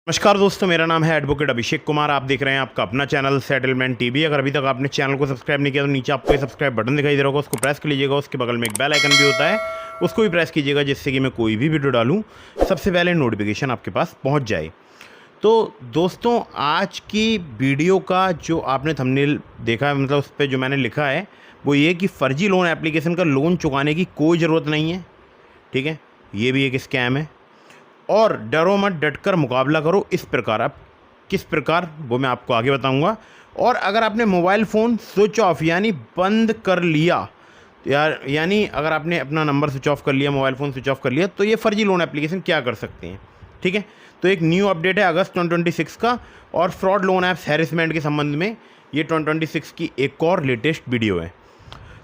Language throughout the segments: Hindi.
नमस्कार दोस्तों, मेरा नाम है एडवोकेट अभिषेक कुमार। आप देख रहे हैं आपका अपना चैनल सेटलमेंट टीवी। अगर अभी तक आपने चैनल को सब्सक्राइब नहीं किया तो नीचे आपको सब्सक्राइब बटन दिखाई दे रहा होगा, उसको प्रेस कर लीजिएगा। उसके बगल में एक बेल आइकन भी होता है, उसको भी प्रेस कीजिएगा, जिससे कि मैं कोई भी वीडियो डालूं सबसे पहले नोटिफिकेशन आपके पास पहुँच जाए। तो दोस्तों, आज की वीडियो का जो आपने थंबनेल देखा है, मतलब उस पर जो मैंने लिखा है वो ये कि फ़र्जी लोन एप्लीकेशन का लोन चुकाने की कोई ज़रूरत नहीं है। ठीक है, ये भी एक स्कैम है और डरो मत, डटकर मुकाबला करो। इस प्रकार आप किस प्रकार, वो मैं आपको आगे बताऊंगा। और अगर आपने मोबाइल फ़ोन स्विच ऑफ यानी बंद कर लिया, यानी अगर आपने अपना नंबर स्विच ऑफ कर लिया, मोबाइल फ़ोन स्विच ऑफ कर लिया, तो ये फ़र्जी लोन एप्लीकेशन क्या कर सकते हैं। ठीक है, तो एक न्यू अपडेट है अगस्त 2026 का, और फ्रॉड लोन ऐप्स हैरेसमेंट के संबंध में ये 2026 की एक और लेटेस्ट वीडियो है।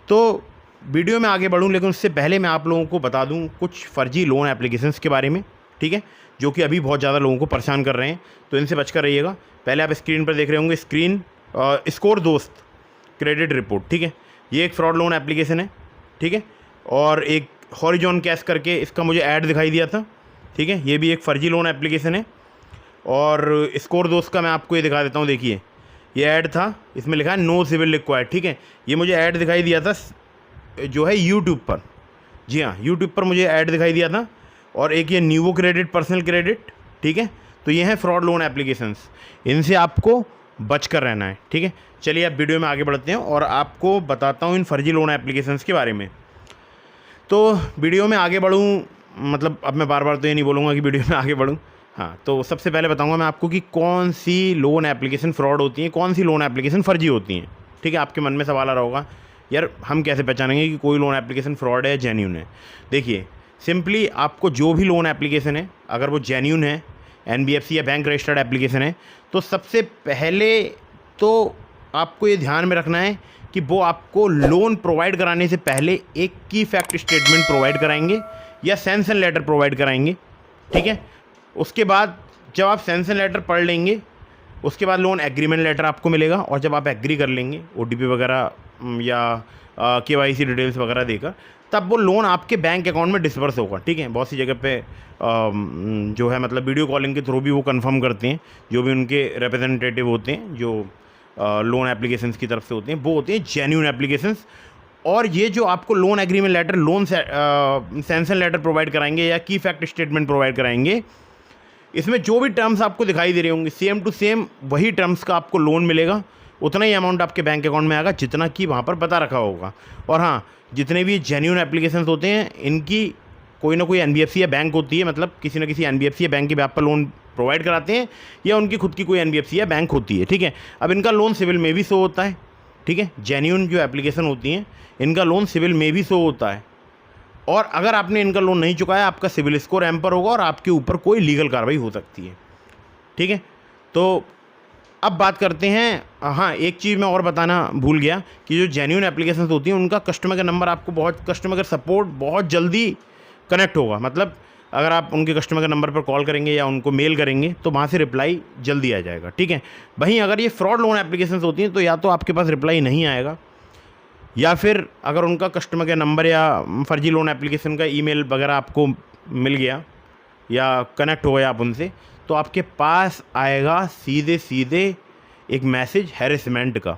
तो वीडियो में आगे बढ़ूँ, लेकिन उससे पहले मैं आप लोगों को बता दूँ कुछ फ़र्जी लोन एप्लीकेशंस के बारे में। ठीक है, जो कि अभी बहुत ज़्यादा लोगों को परेशान कर रहे हैं, तो इनसे बचकर रहिएगा। पहले आप स्क्रीन पर देख रहे होंगे स्कोर दोस्त क्रेडिट रिपोर्ट। ठीक है, ये एक फ्रॉड लोन एप्लीकेशन है। ठीक है, और एक हॉरिजॉन कैश करके इसका मुझे ऐड दिखाई दिया था। ठीक है, ये भी एक फ़र्जी लोन एप्लीकेशन है। और स्कोर दोस्त का मैं आपको ये दिखा देता हूँ। देखिए, ये ऐड था, इसमें लिखा है नो सिविल रिक्वायर्ड। ठीक है, ये मुझे ऐड दिखाई दिया था जो है यूट्यूब पर। जी हाँ, यूट्यूब पर मुझे ऐड दिखाई दिया था। और एक ये न्यूवो क्रेडिट, पर्सनल क्रेडिट। ठीक है, तो ये हैं फ्रॉड लोन एप्लीकेशंस, इनसे आपको बचकर रहना है। ठीक है, चलिए अब वीडियो में आगे बढ़ते हैं और आपको बताता हूँ इन फर्जी लोन एप्लीकेशंस के बारे में। तो वीडियो में आगे बढ़ूँ, मतलब अब मैं बार बार तो ये नहीं बोलूँगा कि वीडियो में आगे बढ़ूँ। हाँ, तो सबसे पहले बताऊँगा मैं आपको कि कौन सी लोन एप्लीकेशन फ्रॉड होती हैं, कौन सी लोन एप्लीकेशन फर्जी होती हैं। ठीक है, आपके मन में सवाल आ रहा होगा, यार हम कैसे पहचानेंगे कि कोई लोन एप्लीकेशन फ्रॉड है या जेन्यून है। देखिए, सिंपली आपको जो भी लोन एप्लीकेशन है, अगर वो जेन्यून है, एनबीएफसी या बैंक रजिस्टर्ड एप्लीकेशन है, तो सबसे पहले तो आपको ये ध्यान में रखना है कि वो आपको लोन प्रोवाइड कराने से पहले एक की फैक्ट स्टेटमेंट प्रोवाइड कराएंगे या सैंक्शन लेटर प्रोवाइड कराएंगे। ठीक है, उसके बाद जब आप सैंक्शन लेटर पढ़ लेंगे, उसके बाद लोन एग्रीमेंट लेटर आपको मिलेगा। और जब आप एग्री कर लेंगे ओटीपी वगैरह या केवाईसी डिटेल्स वगैरह देकर, तब वो लोन आपके बैंक अकाउंट में डिस्बर्स होगा। ठीक है, बहुत सी जगह पे जो है मतलब वीडियो कॉलिंग के थ्रू भी वो कंफर्म करते हैं, जो भी उनके रिप्रेजेंटेटिव होते हैं, जो लोन एप्लीकेशंस की तरफ से होते हैं, वो होते हैं जेन्यून एप्लीकेशंस। और ये जो आपको loan agreement letter, loan sanction letter provide कराएंगे या की फैक्ट स्टेटमेंट प्रोवाइड कराएंगे, इसमें जो भी टर्म्स आपको दिखाई दे रहे होंगे, सेम टू सेम वही टर्म्स का आपको लोन मिलेगा। उतना ही अमाउंट आपके बैंक अकाउंट में आएगा जितना कि वहाँ पर बता रखा होगा। और हाँ, जितने भी जेन्यून एप्लीकेशंस होते हैं, इनकी कोई ना कोई एनबीएफसी या बैंक होती है, मतलब किसी न किसी एनबीएफसी या बैंक के आप पर लोन प्रोवाइड कराते हैं, या उनकी खुद की कोई एनबीएफसी या बैंक होती है। ठीक है, अब इनका लोन सिविल में भी शो होता है। ठीक है, जेन्यून जो एप्लीकेशन होती हैं, इनका लोन सिविल में भी शो होता है। और अगर आपने इनका लोन नहीं चुकाया, आपका सिविल स्कोर एम्पर होगा और आपके ऊपर कोई लीगल कार्रवाई हो सकती है। ठीक है, तो अब बात करते हैं। हाँ, एक चीज़ मैं और बताना भूल गया कि जो जेन्यून एप्लीकेशंस होती हैं, उनका कस्टमर का नंबर आपको कस्टमर का सपोर्ट बहुत जल्दी कनेक्ट होगा। मतलब अगर आप उनके कस्टमर के नंबर पर कॉल करेंगे या उनको मेल करेंगे, तो वहाँ से रिप्लाई जल्दी आ जाएगा। ठीक है, वहीं अगर ये फ्रॉड लोन एप्लीकेशंस होती हैं, तो या तो आपके पास रिप्लाई नहीं आएगा, या फिर अगर उनका कस्टमर का नंबर या फर्जी लोन एप्लीकेशन का ईमेल वगैरह आपको मिल गया या कनेक्ट हो गया आप उनसे, तो आपके पास आएगा सीधे सीधे एक मैसेज हैरेसमेंट का।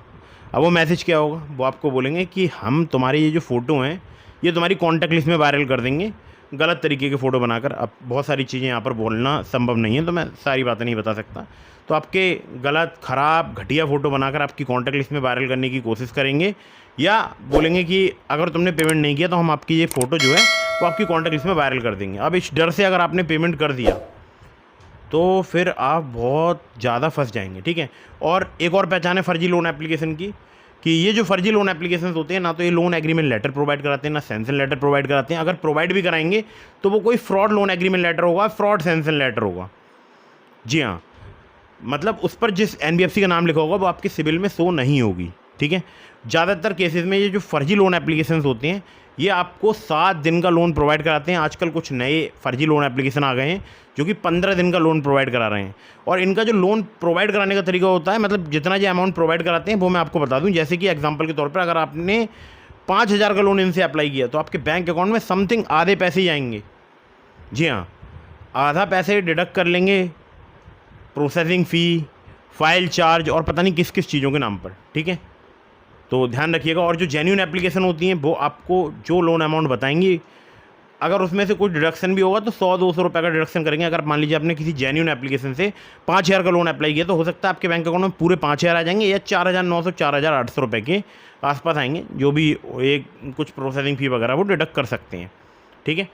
अब वो मैसेज क्या होगा, वो आपको बोलेंगे कि हम तुम्हारी ये जो फ़ोटो हैं, ये तुम्हारी कॉन्टैक्ट लिस्ट में वायरल कर देंगे, गलत तरीके के फ़ोटो बनाकर। अब बहुत सारी चीज़ें यहाँ पर बोलना संभव नहीं है, तो मैं सारी बातें नहीं बता सकता। तो आपके गलत, ख़राब, घटिया फ़ोटो बनाकर आपकी कॉन्टैक्ट लिस्ट में वायरल करने की कोशिश करेंगे, या बोलेंगे कि अगर तुमने पेमेंट नहीं किया तो हम आपकी ये फ़ोटो जो है वो आपकी कॉन्टैक्ट लिस्ट में वायरल कर देंगे। अब इस डर से अगर आपने पेमेंट कर दिया, तो फिर आप बहुत ज़्यादा फंस जाएंगे। ठीक है, और एक और पहचान है फर्जी लोन एप्लीकेशन की, कि ये जो फर्जी लोन एप्लीकेशंस होते हैं, ना तो ये लोन एग्रीमेंट लेटर प्रोवाइड कराते हैं, ना सैंक्शन लेटर प्रोवाइड कराते हैं। अगर प्रोवाइड भी कराएंगे तो वो कोई फ्रॉड लोन एग्रीमेंट लेटर होगा, फ्रॉड सैंक्शन लेटर होगा। जी हाँ, मतलब उस पर जिस एनबीएफसी का नाम लिखा होगा वो आपके सिविल में शो नहीं होगी। ठीक है, ज़्यादातर केसेस में ये जो फर्जी लोन एप्लीकेशंस होते हैं, ये आपको 7 दिन का लोन प्रोवाइड कराते हैं। आजकल कुछ नए फर्जी लोन एप्लीकेशन आ गए हैं जो कि 15 दिन का लोन प्रोवाइड करा रहे हैं। और इनका जो लोन प्रोवाइड कराने का तरीका होता है, मतलब जितना जो अमाउंट प्रोवाइड कराते हैं वो मैं आपको बता दूं। जैसे कि एग्जांपल के तौर पर, अगर आपने 5,000 का लोन इनसे अप्लाई किया, तो आपके बैंक अकाउंट में समथिंग आधे पैसे ही आएंगे। जी हाँ, आधा पैसे डिडक्ट कर लेंगे प्रोसेसिंग फ़ी, फाइल चार्ज और पता नहीं किस किस चीज़ों के नाम पर, ठीक है। तो ध्यान रखिएगा। और जो जेन्युइन एप्लीकेशन होती हैं वो आपको जो लोन अमाउंट बताएंगी, अगर उसमें से कुछ डिडक्शन भी होगा तो 100-200 रुपये का डिडक्शन करेंगे। अगर मान लीजिए आपने किसी जेन्युइन एप्लीकेशन से 5,000 का लोन अप्लाई किया तो हो सकता है आपके बैंक अकाउंट में पूरे 5,000 आ जाएंगे या 4,900 4,800 रुपये के आसपास आएंगे, जो भी एक कुछ प्रोसेसिंग फ़ी वगैरह वो डिडक्ट कर सकते हैं, ठीक है।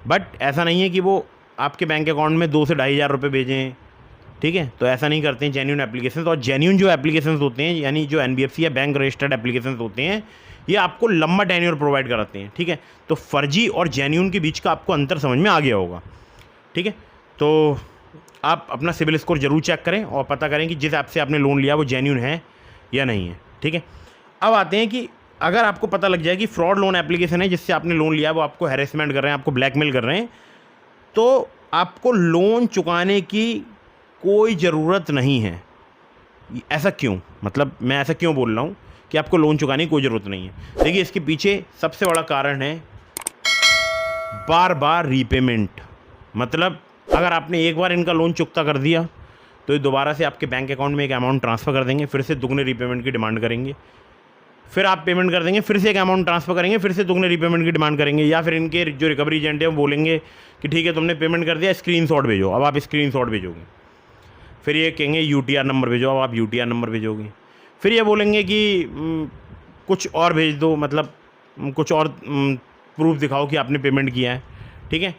बट ऐसा नहीं है कि वो आपके बैंक अकाउंट में 2 से 2,500 रुपये भेजें, ठीक है। तो ऐसा नहीं करते हैं जेन्युइन एप्लीकेशन। और जेन्युइन जो एप्लीकेशन होते हैं, यानी जो NBFC या बैंक रजिस्टर्ड एप्लीकेशन होते हैं, ये आपको लंबा टेन्योर प्रोवाइड कराते हैं, ठीक है। तो फर्जी और जेन्युइन के बीच का आपको अंतर समझ में आ गया होगा, ठीक है। तो आप अपना सिबिल स्कोर जरूर चेक करें और पता करें कि जिस ऐप से आपने लोन लिया वो जेन्युइन है या नहीं है, ठीक है। अब आते हैं कि अगर आपको पता लग जाए कि फ्रॉड लोन एप्लीकेशन है जिससे आपने लोन लिया, वो आपको हैरेसमेंट कर रहे हैं, आपको ब्लैकमेल कर रहे हैं, तो आपको लोन चुकाने की कोई ज़रूरत नहीं है। ऐसा क्यों? मतलब मैं ऐसा क्यों बोल रहा हूँ कि आपको लोन चुकाने की कोई ज़रूरत नहीं है? देखिए, इसके पीछे सबसे बड़ा कारण है बार बार रीपेमेंट। मतलब अगर आपने एक बार इनका लोन चुकता कर दिया तो ये दोबारा से आपके बैंक अकाउंट में एक अमाउंट ट्रांसफ़र कर देंगे, फिर से दुगने रीपेमेंट की डिमांड करेंगे, फिर आप पेमेंट कर देंगे, फिर से एक अमाउंट ट्रांसफ़र करेंगे, फिर से दुगने रीपेमेंट की डिमांड करेंगे। या फिर इनके जो रिकवरी एजेंट है वो बोलेंगे कि ठीक है तुमने पेमेंट कर दिया, स्क्रीनशॉट भेजो। अब आप स्क्रीनशॉट भेजोगे, फिर ये कहेंगे UTR नंबर भेजो, अब आप UTR नंबर भेजोगे। फिर ये बोलेंगे कि कुछ और भेज दो, मतलब कुछ और प्रूफ दिखाओ कि आपने पेमेंट किया है, ठीक है।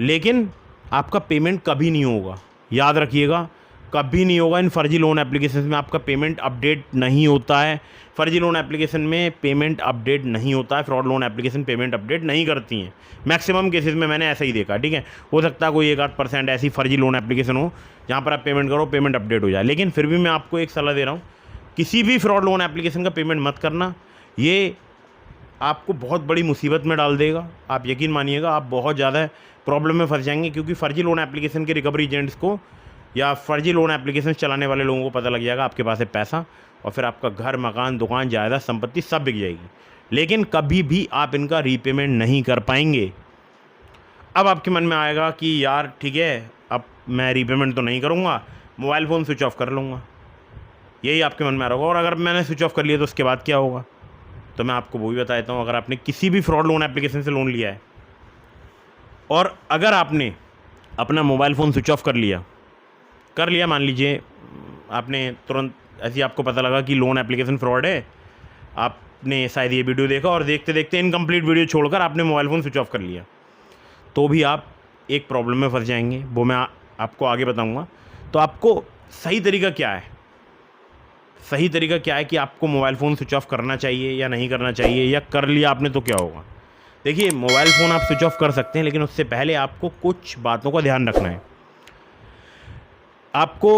लेकिन आपका पेमेंट कभी नहीं होगा, याद रखिएगा, कभी नहीं होगा। इन फर्जी लोन एप्लीकेशन में आपका पेमेंट अपडेट नहीं होता है। फर्जी लोन एप्लीकेशन में पेमेंट अपडेट नहीं होता है। Fraud loan application payment update नहीं करती हैं। मैक्सिमम केसेस में मैंने ऐसा ही देखा, ठीक है। हो सकता है कोई 1-8% ऐसी फर्जी लोन एप्लीकेशन हो जहाँ पर आप पेमेंट करो, पेमेंट अपडेट हो जाए। लेकिन फिर भी मैं आपको एक सलाह दे रहा हूँ, किसी भी फ्रॉड लोन एप्लीकेशन का पेमेंट मत करना। ये आपको बहुत बड़ी मुसीबत में डाल देगा। आप यकीन मानिएगा, आप बहुत ज़्यादा प्रॉब्लम में फंस जाएंगे, क्योंकि फ़र्जी लोन एप्लीकेशन के रिकवरी एजेंट्स को या फर्जी लोन एप्लीकेशन चलाने वाले लोगों को पता लग जाएगा आपके पास है पैसा, और फिर आपका घर, मकान, दुकान, जायदाद, संपत्ति सब बिक जाएगी। लेकिन कभी भी आप इनका रीपेमेंट नहीं कर पाएंगे। अब आपके मन में आएगा कि यार ठीक है, अब मैं रीपेमेंट तो नहीं करूँगा, मोबाइल फ़ोन स्विच ऑफ कर लूँगा, यही आपके मन में आ रहा होगा। और अगर मैंने स्विच ऑफ कर लिया तो उसके बाद क्या होगा? तो मैं आपको वो भी बता देता हूँ। अगर आपने किसी भी फ्रॉड लोन एप्लीकेशन से लोन लिया है और अगर आपने अपना मोबाइल फ़ोन स्विच ऑफ कर लिया, मान लीजिए आपने तुरंत ऐसे ही आपको पता लगा कि लोन एप्लीकेशन फ्रॉड है, आपने शायद ये वीडियो देखा और देखते देखते इनकम्प्लीट वीडियो छोड़कर आपने मोबाइल फ़ोन स्विच ऑफ कर लिया, तो भी आप एक प्रॉब्लम में फंस जाएंगे। वो मैं आपको आगे बताऊंगा। तो आपको सही तरीका क्या है? सही तरीका क्या है कि आपको मोबाइल फ़ोन स्विच ऑफ करना चाहिए या नहीं करना चाहिए, या कर लिया आपने तो क्या होगा? देखिए, मोबाइल फ़ोन आप स्विच ऑफ कर सकते हैं, लेकिन उससे पहले आपको कुछ बातों का ध्यान रखना है। आपको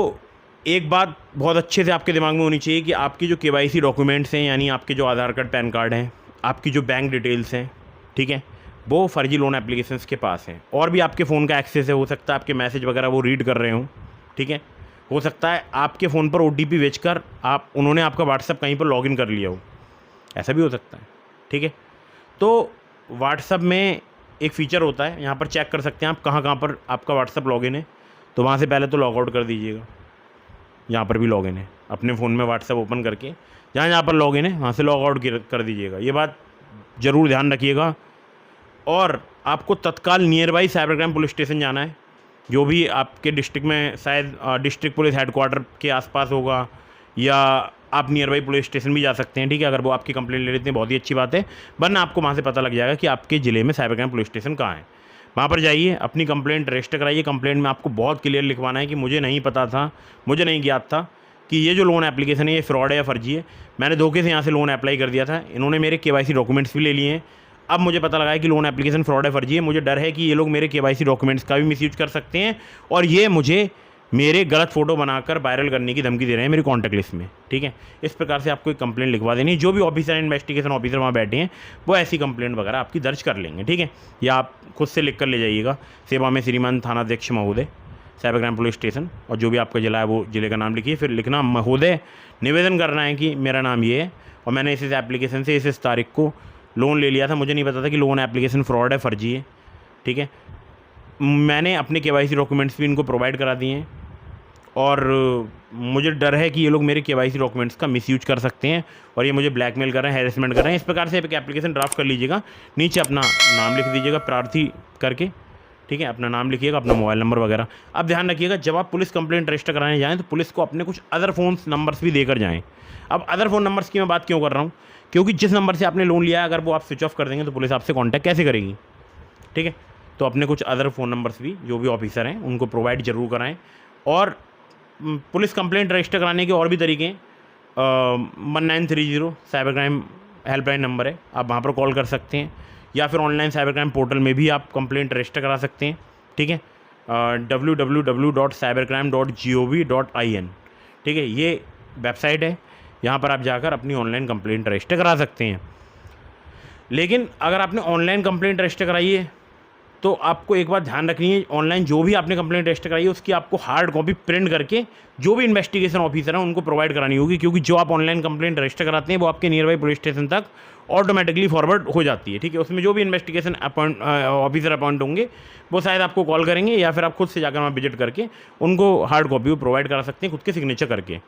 एक बात बहुत अच्छे से आपके दिमाग में होनी चाहिए कि आपकी जो KYC डॉक्यूमेंट्स हैं, यानी आपके जो आधार कार्ड, पैन कार्ड हैं, आपकी जो बैंक डिटेल्स हैं, ठीक है, वो फर्जी लोन एप्लीकेशंस के पास हैं। और भी आपके फ़ोन का एक्सेस है, हो सकता है आपके मैसेज वगैरह वो रीड कर रहे हों, ठीक है। हो सकता है आपके फ़ोन पर OTP भेजकर उन्होंने आपका व्हाट्सअप कहीं पर लॉगिन कर लिया हो, ऐसा भी हो सकता है, ठीक है। तो व्हाट्सअप में एक फ़ीचर होता है, यहाँ पर चेक कर सकते हैं आप कहाँ कहाँ पर आपका व्हाट्सअप लॉगिन है। तो वहाँ से पहले तो लॉग आउट कर दीजिएगा। यहाँ पर भी लॉगिन है, अपने फ़ोन में व्हाट्सअप ओपन करके जहाँ जहाँ पर लॉगिन है वहाँ से लॉग आउट कर दीजिएगा। ये बात ज़रूर ध्यान रखिएगा। और आपको तत्काल near by cyber crime police station जाना है, जो भी आपके डिस्ट्रिक्ट में, शायद डिस्ट्रिक्ट पुलिस हेडक्वार्टर के आसपास होगा, या आप नियर बाई पुलिस स्टेशन भी जा सकते हैं, ठीक है। अगर वो आपकी कंप्लेंट ले लेते हैं बहुत ही अच्छी बात है, वरना आपको वहाँ से पता लग जाएगा कि आपके ज़िले में साइबर क्राइम पुलिस स्टेशन कहाँ है। वहाँ पर जाइए, अपनी कंप्लेंट रजिस्टर कराइए। कंप्लेंट में आपको बहुत क्लियर लिखवाना है कि मुझे नहीं पता था, मुझे नहीं ज्ञात था कि ये जो लोन एप्लीकेशन है ये फ्रॉड है या फर्जी है। मैंने धोखे से यहाँ से लोन अप्लाई कर दिया था, इन्होंने मेरे KYC डॉक्यूमेंट्स भी ले लिए हैं। अब मुझे पता लगा है कि लोन एप्लीकेशन फ्रॉड है, फर्जी है। मुझे डर है कि ये लोग मेरे KYC डॉक्यूमेंट्स का भी मिसयूज कर सकते हैं, और ये मुझे मेरे गलत फ़ोटो बनाकर वायरल करने की धमकी दे रहे हैं मेरी कॉन्टैक्ट लिस्ट में, ठीक है। इस प्रकार से आपको एक कंप्लेंट लिखवा देनी है। जो भी ऑफिसर, इन्वेस्टिगेशन ऑफिसर वहाँ बैठे हैं वो ऐसी कंप्लेंट वगैरह आपकी दर्ज कर लेंगे, ठीक है। या आप खुद से लिख कर ले जाइएगा, सेवा में श्रीमान थानाध्यक्ष महोदय, साइबर क्राइम पुलिस स्टेशन, और जो भी आपका ज़िला है वो ज़िले का नाम लिखिए। फिर लिखना महोदय, निवेदन करना है कि मेरा नाम ये है और मैंने इस एप्लीकेशन से इस तारीख को लोन ले लिया था, मुझे नहीं पता था कि लोन एप्लीकेशन फ्रॉड है, फर्जी है, ठीक है। मैंने अपने KYC डॉक्यूमेंट्स भी इनको प्रोवाइड करा दिए हैं, और मुझे डर है कि ये लोग मेरे केवाईसी डॉक्यूमेंट्स का मिसयूज कर सकते हैं और ये मुझे ब्लैकमेल कर रहे हैं, हैरेसमेंट कर रहे हैं। इस प्रकार से आप एक एप्लीकेशन ड्राफ्ट कर लीजिएगा, नीचे अपना नाम लिख दीजिएगा प्रार्थी करके, ठीक है, अपना नाम लिखिएगा, अपना मोबाइल नंबर वगैरह। अब ध्यान रखिएगा, जब आप पुलिस कंप्लेंट रजिस्टर कराने जाएँ तो पुलिस को अपने कुछ अदर फ़ोन नंबर्स भी देकर जाएँ। अब अदर फ़ोन नंबर्स की मैं बात क्यों कर रहा हूँ, क्योंकि जिस नंबर से आपने लोन लिया है अगर वो आप स्विच ऑफ कर देंगे तो पुलिस आपसे कॉन्टैक्ट कैसे करेगी, ठीक है। तो अपने कुछ अदर फ़ोन नंबर्स भी जो भी ऑफिसर हैं उनको प्रोवाइड ज़रूर कराएँ। और पुलिस कंप्लेंट रजिस्टर कराने के और भी तरीके हैं। 1930 साइबर क्राइम हेल्पलाइन नंबर है, आप वहाँ पर कॉल कर सकते हैं, या फिर ऑनलाइन साइबर क्राइम पोर्टल में भी आप कंप्लेंट रजिस्टर करा सकते हैं, ठीक है। www.cybercrime.gov.in, ठीक है, ये वेबसाइट है, यहाँ पर आप जाकर अपनी ऑनलाइन कंप्लेंट रजिस्टर करा सकते हैं। लेकिन अगर आपने ऑनलाइन कंप्लेंट रजिस्टर कराई है तो आपको एक बात ध्यान रखनी है, ऑनलाइन जो भी आपने कंप्लेंट रजिस्टर कराई है उसकी आपको हार्ड कॉपी प्रिंट करके जो भी इन्वेस्टिगेशन ऑफिसर हैं उनको प्रोवाइड करानी होगी, क्योंकि जो आप ऑनलाइन कंप्लेंट रजिस्टर कराते हैं वो आपके नियर बाई पुलिस स्टेशन तक ऑटोमेटिकली फॉरवर्ड हो जाती है, ठीक है। उसमें जो भी इन्वेस्टिगेशन ऑफिसर अपॉइंट होंगे वो शायद आपको कॉल करेंगे, या फिर आप खुद से जाकर वहाँ विजिट करके उनको हार्ड कॉपी वो प्रोवाइड करा सकते हैं खुद के सिग्नेचर करके,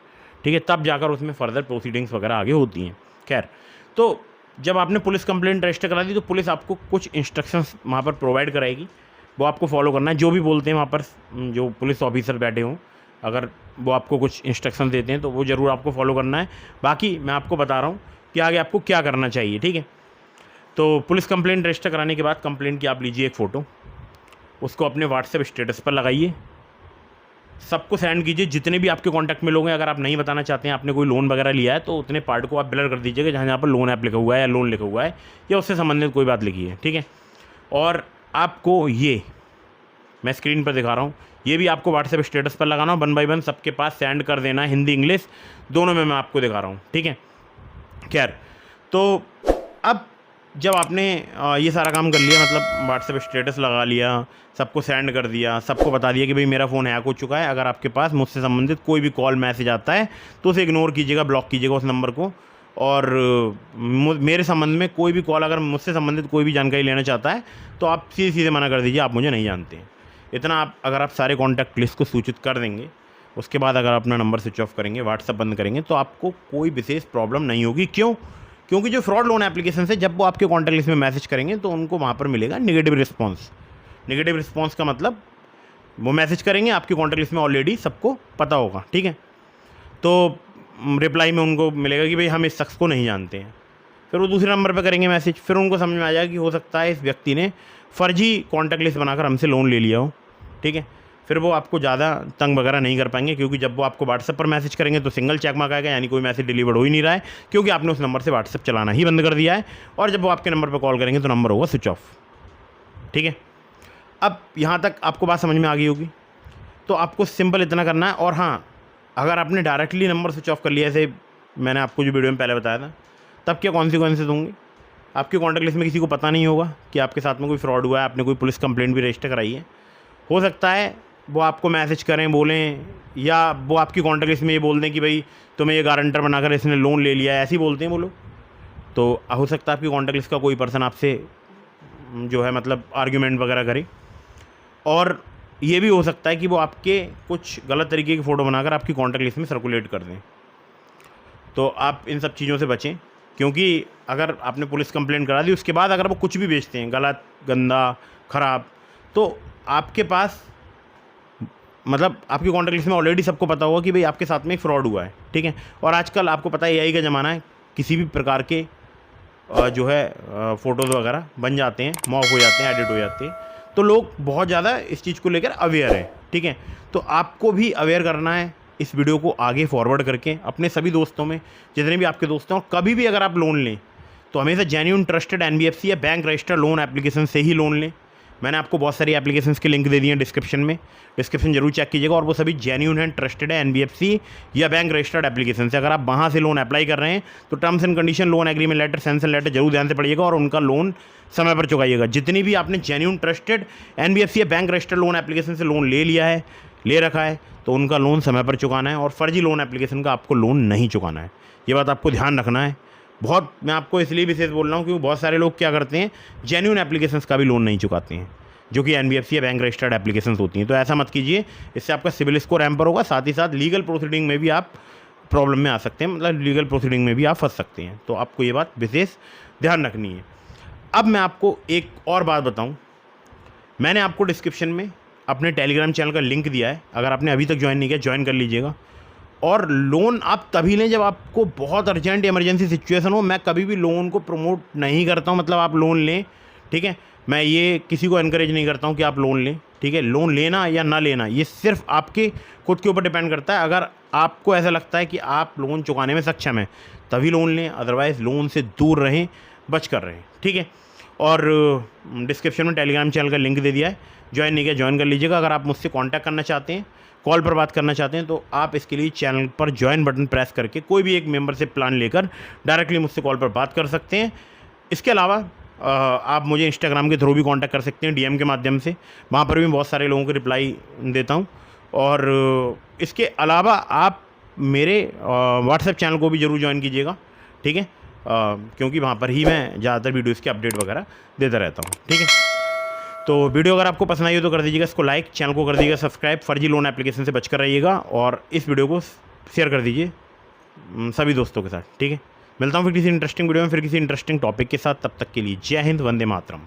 ठीक है। तब जाकर उसमें फर्दर प्रोसीडिंग्स वगैरह आगे होती हैं। खैर, तो जब आपने पुलिस कंप्लेंट रजिस्टर करा दी तो पुलिस आपको कुछ इंस्ट्रक्शंस वहाँ पर प्रोवाइड कराएगी, वो आपको फॉलो करना है। जो भी बोलते हैं वहाँ पर जो पुलिस ऑफिसर बैठे हों, अगर वो आपको कुछ इंस्ट्रक्शन देते हैं तो वो ज़रूर आपको फॉलो करना है। बाकी मैं आपको बता रहा हूँ कि आगे आपको क्या करना चाहिए, ठीक है। तो पुलिस कंप्लेंट रजिस्टर कराने के बाद कंप्लेंट की आप लीजिए एक फ़ोटो, उसको अपने व्हाट्सएप स्टेटस पर लगाइए, सबको सेंड कीजिए, जितने भी आपके कॉन्टैक्ट में लोग हैं। अगर आप नहीं बताना चाहते हैं आपने कोई लोन वगैरह लिया है तो उतने पार्ट को आप ब्लर कर दीजिएगा जहाँ जहाँ पर लोन ऐप लिखा हुआ है या लोन लिखा हुआ है या उससे संबंधित कोई बात लिखी है, ठीक है। और आपको ये मैं स्क्रीन पर दिखा रहा हूँ, ये भी आपको व्हाट्सएप स्टेटस पर लगाना, 1 बाय 1 सबके पास सेंड कर देना है, हिंदी इंग्लिश दोनों में मैं आपको दिखा रहा हूँ, ठीक है। खैर, तो अब जब आपने ये सारा काम कर लिया, मतलब व्हाट्सएप स्टेटस लगा लिया, सबको सेंड कर दिया, सबको बता दिया कि भाई मेरा फ़ोन हैक हो चुका है, अगर आपके पास मुझसे संबंधित कोई भी कॉल मैसेज आता है तो उसे इग्नोर कीजिएगा, ब्लॉक कीजिएगा उस नंबर को। और मेरे संबंध में कोई भी कॉल, अगर मुझसे संबंधित कोई भी जानकारी लेना चाहता है तो आप सीधे सीधे मना कर दीजिए, आप मुझे नहीं जानते। इतना आप अगर आप सारे कॉन्टैक्ट लिस्ट को सूचित कर देंगे, उसके बाद अगर अपना नंबर स्विच ऑफ करेंगे, व्हाट्सएप बंद करेंगे, तो आपको कोई विशेष प्रॉब्लम नहीं होगी। क्यों? क्योंकि जो फ्रॉड लोन एप्लीकेशन से जब वो आपके कॉन्टैक्ट लिस्ट में मैसेज करेंगे तो उनको वहाँ पर मिलेगा नेगेटिव रिस्पांस। नेगेटिव रिस्पांस का मतलब वो मैसेज करेंगे, आपके कॉन्टैक्ट लिस्ट में ऑलरेडी सबको पता होगा, ठीक है। तो रिप्लाई में उनको मिलेगा कि भाई हम इस शख्स को नहीं जानते हैं। फिर वो दूसरे नंबर पर करेंगे मैसेज, फिर उनको समझ में आ जाएगा कि हो सकता है इस व्यक्ति ने फ़र्जी कॉन्टैक्ट लिस्ट बनाकर हमसे लोन ले लिया हो, ठीक है। फिर वो आपको ज़्यादा तंग वगैरह नहीं कर पाएंगे, क्योंकि जब वो आपको व्हाट्सएप पर मैसेज करेंगे तो सिंगल चेक मार्क आएगा, यानी कोई मैसेज डिलीवर्ड हो ही नहीं रहा है, क्योंकि आपने उस नंबर से व्हाट्सएप चलाना ही बंद कर दिया है। और जब वो आपके नंबर पर कॉल करेंगे तो नंबर होगा स्विच ऑफ, ठीक है। अब यहाँ तक आपको बात समझ में आ गई होगी। तो आपको सिंपल इतना करना है। और हाँ, अगर आपने डायरेक्टली नंबर स्विच ऑफ कर लिया, जैसे मैंने आपको जो वीडियो में पहले बताया था, तब क्या कॉन्सिक्वेंसेज होंगे? आपके कॉन्टैक्ट लिस्ट में किसी को पता नहीं होगा कि आपके साथ में कोई फ्रॉड हुआ है, आपने कोई पुलिस कंप्लेंट भी रजिस्टर कराई है। हो सकता है वो आपको मैसेज करें, बोलें, या वो आपकी कॉन्टैक्ट लिस्ट में ये बोल दें कि भाई तुम्हें ये गारंटर बनाकर इसने लोन ले लिया है, ऐसे ही बोलते हैं वो लोग। तो हो सकता है आपकी कॉन्टैक्ट लिस्ट का कोई पर्सन आपसे जो है मतलब आर्ग्यूमेंट वगैरह करे। और ये भी हो सकता है कि वो आपके कुछ गलत तरीके की फ़ोटो बनाकर आपकी कॉन्टैक्ट लिस्ट में सर्कुलेट कर दें। तो आप इन सब चीज़ों से बचें, क्योंकि अगर आपने पुलिस कंप्लेंट करा दी, उसके बाद अगर वो कुछ भी बेचते हैं गलत, गंदा, ख़राब, तो आपके पास मतलब आपकी कॉन्टैक्ट लिस्ट में ऑलरेडी सबको पता होगा कि भाई आपके साथ में एक फ्रॉड हुआ है, ठीक है। और आजकल आपको पता है एआई का ज़माना है, किसी भी प्रकार के जो है फ़ोटोज़ वगैरह बन जाते हैं, मॉर्फ हो जाते हैं, एडिट हो जाते हैं। तो लोग बहुत ज़्यादा इस चीज़ को लेकर अवेयर हैं, ठीक है। तो आपको भी अवेयर करना है, इस वीडियो को आगे फॉरवर्ड करके अपने सभी दोस्तों में, जितने भी आपके दोस्त हैं। और कभी भी अगर आप लोन लें तो हमेशा जेन्युइन ट्रस्टेड एनबीएफसी या बैंक रजिस्टर्ड लोन एप्लीकेशन से ही लोन लें। मैंने आपको बहुत सारी एप्लीकेशंस के लिंक दे दिए हैं डिस्क्रिप्शन में, डिस्क्रिप्शन जरूर चेक कीजिएगा। और वो सभी जेन्युइन हैं, ट्रस्टेड है, एनबीएफसी या बैंक रजिस्टर्ड एप्लीकेशन से। अगर आप वहाँ से लोन अप्लाई कर रहे हैं तो terms and condition, loan agreement letter, sanction letter जरूर ध्यान से पढ़िएगा और उनका लोन समय पर चुकाइएगा। जितनी भी आपने जेन्युइन ट्रस्टेड एनबीएफसी या बैंक रजिस्टर्ड लोन एप्लीकेशन से लोन ले लिया है, ले रखा है, तो उनका लोन समय पर चुकाना है। और फर्जी लोन एप्लीकेशन का आपको लोन नहीं चुकाना है, ये बात आपको ध्यान रखना है। मैं आपको इसलिए विशेष बोल रहा हूँ क्योंकि बहुत सारे लोग क्या करते हैं, जेन्युइन एप्लीकेशंस का भी लोन नहीं चुकाते हैं। जो कि NBFC या बैंक रजिस्टर्ड एप्लीकेशंस होती हैं। तो ऐसा मत कीजिए, इससे आपका सिविल स्कोर हैम्पर होगा, साथ ही साथ लीगल प्रोसीडिंग में भी आप प्रॉब्लम में आ सकते हैं, मतलब लीगल प्रोसीडिंग में भी आप फंस सकते हैं। तो आपको ये बात विशेष ध्यान रखनी है। अब मैं आपको एक और बात बताऊं, मैंने आपको डिस्क्रिप्शन में अपने टेलीग्राम चैनल का लिंक दिया है, अगर आपने अभी तक ज्वाइन नहीं किया ज्वाइन कर लीजिएगा। और लोन आप तभी लें जब आपको बहुत अर्जेंट इमरजेंसी सिचुएशन हो। मैं कभी भी लोन को प्रमोट नहीं करता हूँ, मतलब आप लोन लें, ठीक है। मैं ये किसी को एनकरेज नहीं करता हूँ कि आप लोन लें, ठीक है। लोन लेना या ना लेना ये सिर्फ आपके खुद के ऊपर डिपेंड करता है। अगर आपको ऐसा लगता है कि आप लोन चुकाने में सक्षम हैं तभी लोन लें, अदरवाइज़ लोन से दूर रहें, बच कर रहें, ठीक है। और डिस्क्रिप्शन में टेलीग्राम चैनल का लिंक दे दिया है, ज्वाइन नहीं किया ज्वाइन कर लीजिएगा। अगर आप मुझसे कांटेक्ट करना चाहते हैं, कॉल पर बात करना चाहते हैं, तो आप इसके लिए चैनल पर ज्वाइन बटन प्रेस करके कोई भी एक मेंबरशिप प्लान लेकर डायरेक्टली मुझसे कॉल पर बात कर सकते हैं। इसके अलावा आप मुझे इंस्टाग्राम के थ्रू भी कांटेक्ट कर सकते हैं, DM के माध्यम से, वहाँ पर भी बहुत सारे लोगों को रिप्लाई देता हूँ। और इसके अलावा आप मेरे व्हाट्सएप चैनल को भी ज़रूर ज्वाइन कीजिएगा, ठीक है, क्योंकि वहाँ पर ही मैं ज़्यादातर वीडियोज़ की अपडेट वगैरह देता रहता हूँ, ठीक है। तो वीडियो अगर आपको पसंद आई हो तो कर दीजिएगा इसको लाइक, चैनल को कर दीजिएगा सब्सक्राइब, फर्जी लोन एप्लीकेशन से बचकर रहिएगा और इस वीडियो को शेयर कर दीजिए सभी दोस्तों के साथ, ठीक है। मिलता हूँ फिर किसी इंटरेस्टिंग वीडियो में, फिर किसी इंटरेस्टिंग टॉपिक के साथ। तब तक के लिए जय हिंद, वंदे मातरम।